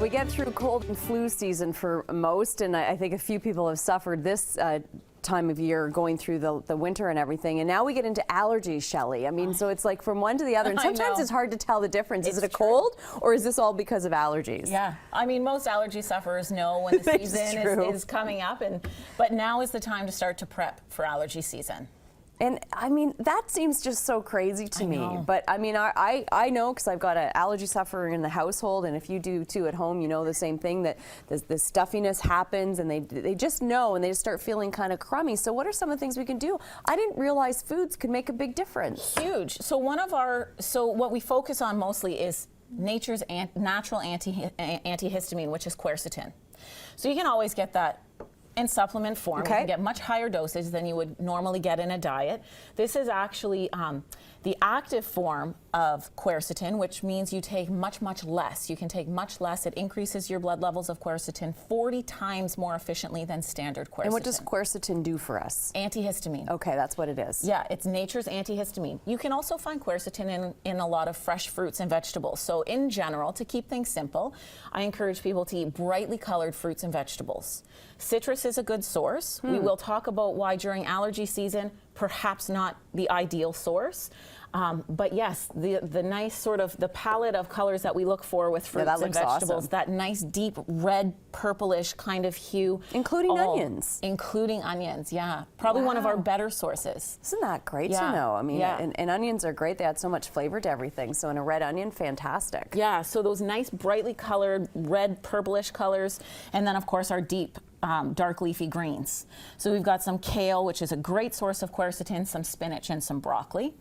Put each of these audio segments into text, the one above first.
We get through cold and flu season for most, and I think a few people have suffered this time of year going through the winter and everything. And now we get into allergies, Shelly. I mean, so it's like from one to the other, and sometimes it's hard to tell the difference. Is it a cold, or is this all because of allergies? Yeah, I mean, most allergy sufferers know when the season is coming up, but now is the time to start to prep for allergy season. And I mean, that seems just so crazy to me. But I mean, I know, because I've got an allergy sufferer in the household, and if you do too at home, you know the same thing, that the stuffiness happens, and they just know, and they just start feeling kind of crummy. So what are some of the things we can do? I didn't realize foods could make a big difference. Huge. So what we focus on mostly is nature's natural antihistamine, which is quercetin. So you can always get that in supplement form. You can get much higher doses than you would normally get in a diet. This is actually the active form of quercetin, which means you take much, much less. You can take much less. It increases your blood levels of quercetin 40 times more efficiently than standard quercetin. And what does quercetin do for us? Antihistamine. Okay, that's what it is. Yeah, it's nature's antihistamine. You can also find quercetin in a lot of fresh fruits and vegetables. So in general, to keep things simple, I encourage people to eat brightly colored fruits and vegetables. Citrus is a good source. We will talk about why during allergy season, perhaps not the ideal source. But yes, the nice sort of the palette of colors that we look for with fruits and vegetables, awesome. That nice deep red, purplish kind of hue. Including onions. Including onions, yeah. Probably one of our better sources. Isn't that great to know? I mean, and onions are great. They add so much flavor to everything. So in a red onion, fantastic. Yeah, so those nice brightly colored red, purplish colors. And then of course our deep dark leafy greens. So we've got some kale, which is a great source of quercetin, some spinach, and some broccoli.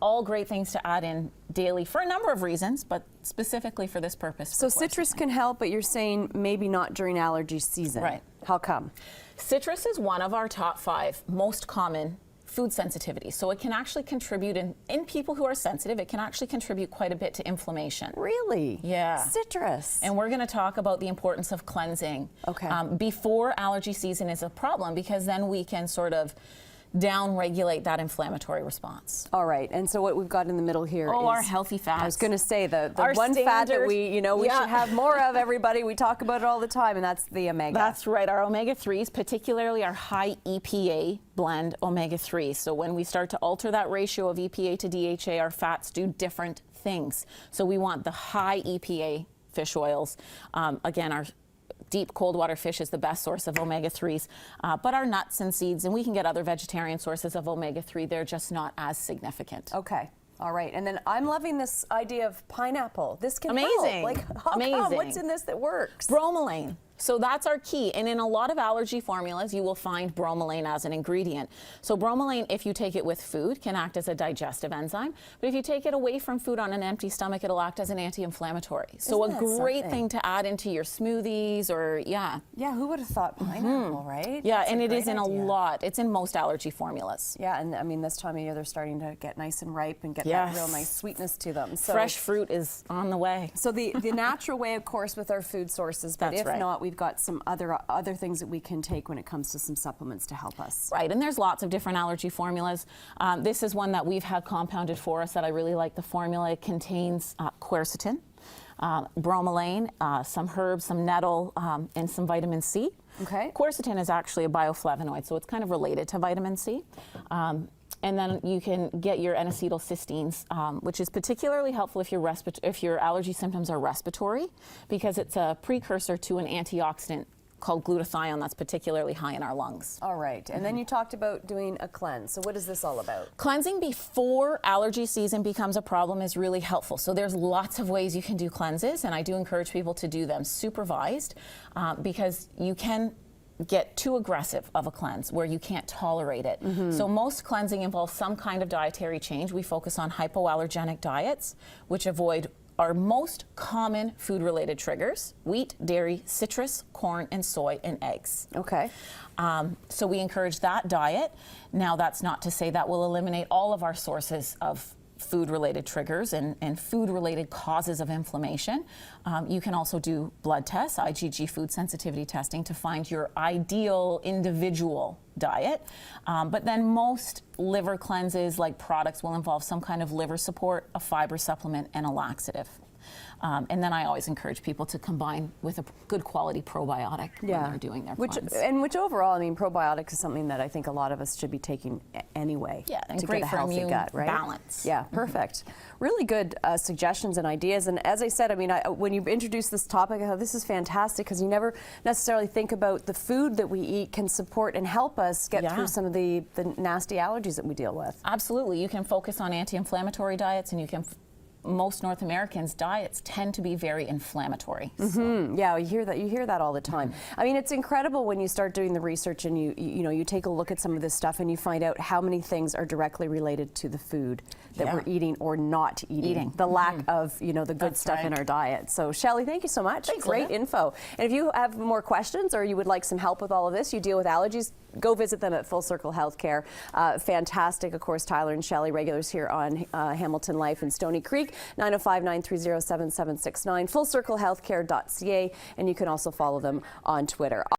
All great things to add in daily for a number of reasons, but specifically for this purpose. So citrus can help, but you're saying maybe not during allergy season. Right. How come? Citrus is one of our top 5 most common food sensitivity. So it can actually contribute, in people who are sensitive, it can actually contribute quite a bit to inflammation. Really? Yeah. Citrus. And we're going to talk about the importance of cleansing before allergy season is a problem, because then we can sort of down-regulate that inflammatory response. All right, and so what we've got in the middle here is our healthy fats. I was going to say the one fat that we should have more of, everybody. We talk about it all the time, and that's the omega. That's right, our omega-3s, particularly our high EPA blend omega-3s. So when we start to alter that ratio of EPA to DHA, our fats do different things. So we want the high EPA fish oils. Again, our deep cold water fish is the best source of omega-3s, but our nuts and seeds, and we can get other vegetarian sources of omega-3, they're just not as significant. Okay. All right, and then I'm loving this idea of pineapple. This can Amazing. help. Like, how come? What's in this that works? Bromelain. So that's our key. And in a lot of allergy formulas, you will find bromelain as an ingredient. So bromelain, if you take it with food, can act as a digestive enzyme. But if you take it away from food on an empty stomach, it'll act as an anti-inflammatory. So a great thing to add into your smoothies or, Yeah, who would have thought pineapple, right? Yeah, and it is in a lot. It's in most allergy formulas. Yeah, and I mean, this time of year, they're starting to get nice and ripe and get that real nice sweetness to them. So fresh fruit is on the way. So the natural way, of course, with our food sources, but if not, we've got some other things that we can take when it comes to some supplements to help us. Right, and there's lots of different allergy formulas. This is one that we've had compounded for us that I really like the formula. It contains quercetin, bromelain, some herbs, some nettle, and some vitamin C. Okay. Quercetin is actually a bioflavonoid, so it's kind of related to vitamin C. And then you can get your N-acetylcysteines, which is particularly helpful if your allergy symptoms are respiratory, because it's a precursor to an antioxidant called glutathione that's particularly high in our lungs. All right, and then you talked about doing a cleanse. So what is this all about? Cleansing before allergy season becomes a problem is really helpful. So there's lots of ways you can do cleanses, and I do encourage people to do them supervised, because you can get too aggressive of a cleanse where you can't tolerate it. So most cleansing involves some kind of dietary change. We focus on hypoallergenic diets, which avoid our most common food-related triggers: wheat, dairy, citrus, corn, and soy, and eggs. Okay. So we encourage that diet. Now, that's not to say that will eliminate all of our sources of food-related triggers and food-related causes of inflammation. You can also do blood tests, IgG food sensitivity testing, to find your ideal individual diet. But then most liver cleanses, like products, will involve some kind of liver support, a fiber supplement, and a laxative. And then I always encourage people to combine with a good quality probiotic when they're doing their cleanse. Which overall, I mean, probiotics is something that I think a lot of us should be taking anyway. Yeah, and to great get a for healthy immune gut, right? balance. Yeah, perfect. Really good suggestions and ideas. And as I said, I mean, when you introduced this topic, I thought this is fantastic because you never necessarily think about the food that we eat can support and help us get through some of the nasty allergies that we deal with. Absolutely. You can focus on anti-inflammatory diets, and you can most North Americans' diets tend to be very inflammatory. So. Yeah, you hear that all the time. I mean, it's incredible when you start doing the research and you take a look at some of this stuff and you find out how many things are directly related to the food that we're eating or not eating. The lack of, the good stuff in our diet. So, Shelly, thank you so much. Thanks, Great Linda. info. And if you have more questions or you would like some help with all of this, you deal with allergies, go visit them at Full Circle Healthcare. Fantastic, of course, Tyler and Shelly, regulars here on Hamilton Life in Stony Creek. 905-930-7769, fullcirclehealthcare.ca, and you can also follow them on Twitter.